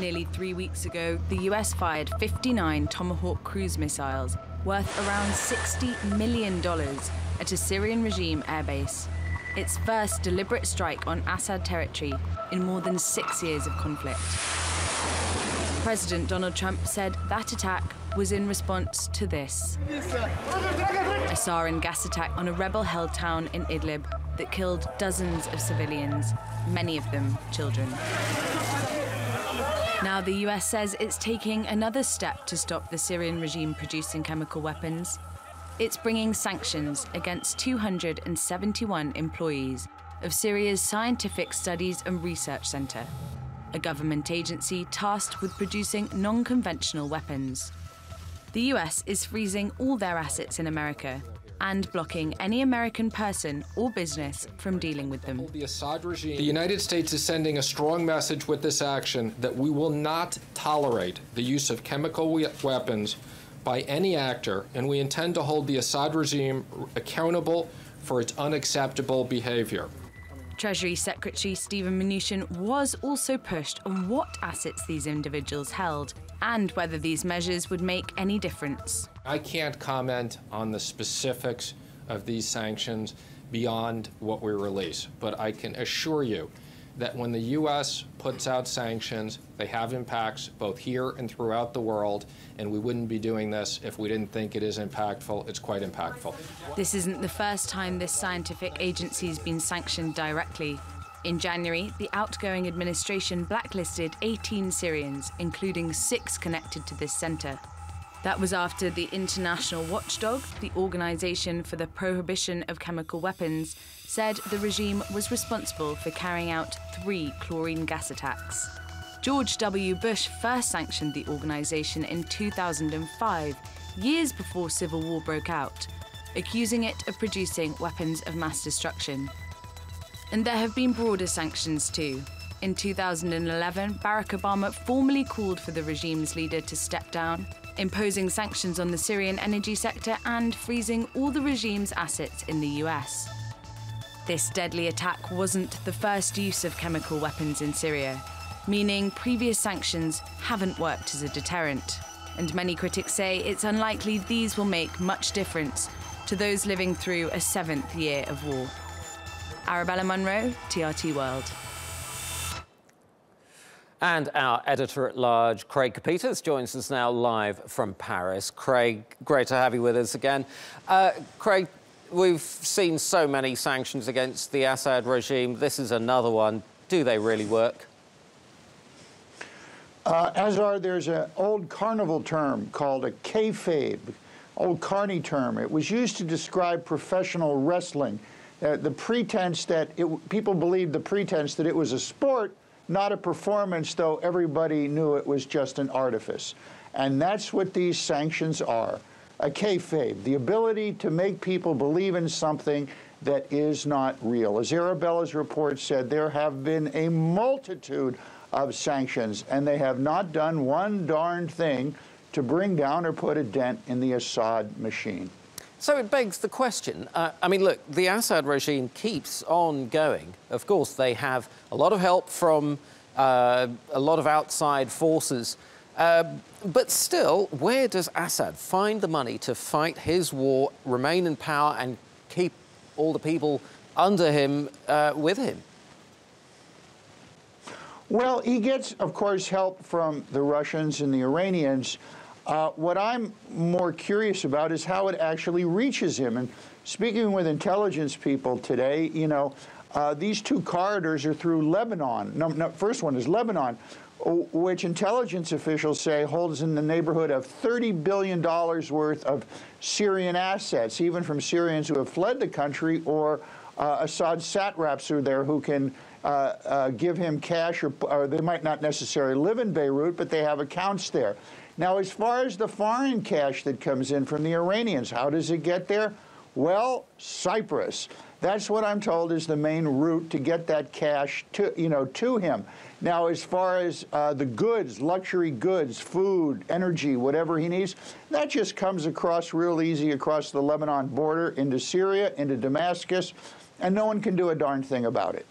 Nearly 3 weeks ago, the US fired 59 Tomahawk cruise missiles worth around $60 million at a Syrian regime airbase. Its first deliberate strike on Assad territory in more than 6 years of conflict. President Donald Trump said that attack was in response to this: a sarin gas attack on a rebel-held town in Idlib that killed dozens of civilians, many of them children. Now the US says it's taking another step to stop the Syrian regime producing chemical weapons. It's bringing sanctions against 271 employees of Syria's Scientific Studies and Research Center, a government agency tasked with producing non-conventional weapons. The US is freezing all their assets in America and blocking any American person or business from dealing with them. The United States is sending a strong message with this action that we will not tolerate the use of chemical weapons by any actor, and we intend to hold the Assad regime accountable for its unacceptable behavior. Treasury Secretary Stephen Mnuchin was also pushed on what assets these individuals held and whether these measures would make any difference. I can't comment on the specifics of these sanctions beyond what we release, but I can assure you that when the U.S. puts out sanctions, they have impacts both here and throughout the world, and we wouldn't be doing this if we didn't think it is impactful. It's quite impactful. This isn't the first time this scientific agency has been sanctioned directly. In January, the outgoing administration blacklisted 18 Syrians, including 6 connected to this center. That was after the international watchdog, the Organization for the Prohibition of Chemical Weapons, said the regime was responsible for carrying out 3 chlorine gas attacks. George W. Bush first sanctioned the organization in 2005, years before civil war broke out, accusing it of producing weapons of mass destruction. And there have been broader sanctions too. In 2011, Barack Obama formally called for the regime's leader to step down, imposing sanctions on the Syrian energy sector and freezing all the regime's assets in the US. This deadly attack wasn't the first use of chemical weapons in Syria, meaning previous sanctions haven't worked as a deterrent. And many critics say it's unlikely these will make much difference to those living through a 7th year of war. Arabella Munro, TRT World. And our editor-at-large, Craig Capeters, joins us now live from Paris. Craig, great to have you with us again. Craig, we've seen so many sanctions against the Assad regime. This is another one. Do they really work? There's an old carnival term called a kayfabe, old carny term. It was used to describe professional wrestling. The pretense that people believed the pretense that it was a sport, not a performance, though everybody knew it was just an artifice. And that's what these sanctions are, a kayfabe, the ability to make people believe in something that is not real. As Arabella's report said, there have been a multitude of sanctions, and they have not done one darn thing to bring down or put a dent in the Assad machine. So it begs the question, I mean, look, the Assad regime keeps on going. Of course, they have a lot of help from a lot of outside forces. But still, where does Assad find the money to fight his war, remain in power, and keep all the people under him with him? Well, he gets, of course, help from the Russians and the Iranians. What I'm more curious about is how it actually reaches him. And speaking with intelligence people today, you know, these 2 corridors are through Lebanon. No, first one is Lebanon, which intelligence officials say holds in the neighborhood of $30 billion worth of Syrian assets, even from Syrians who have fled the country or Assad satraps are there who can give him cash, or they might not necessarily live in Beirut, but they have accounts there. Now, as far as the foreign cash that comes in from the Iranians, how does it get there? Well, Cyprus. That's what I'm told is the main route to get that cash to him. Now, as far as the goods, luxury goods, food, energy, whatever he needs, that just comes across real easy across the Lebanon border into Syria, into Damascus, and no one can do a darn thing about it.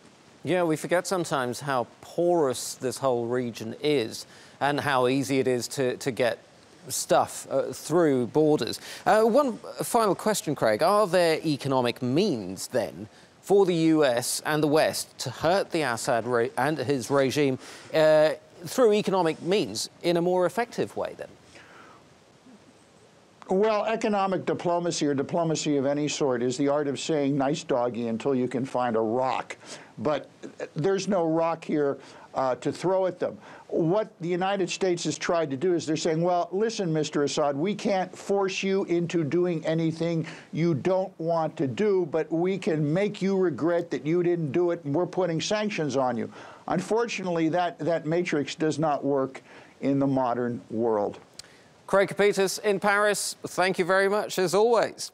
Yeah, we forget sometimes how porous this whole region is and how easy it is to get stuff through borders. One final question, Craig. Are there economic means, then, for the US and the West to hurt the Assad and his regime through economic means in a more effective way, then? Well, economic diplomacy or diplomacy of any sort is the art of saying nice doggy until you can find a rock. But there's no rock here to throw at them. What the United States has tried to do is they're saying, well, listen, Mr. Assad, we can't force you into doing anything you don't want to do, but we can make you regret that you didn't do it, and we're putting sanctions on you. Unfortunately, that matrix does not work in the modern world. Craig Capitas in Paris, thank you very much, as always.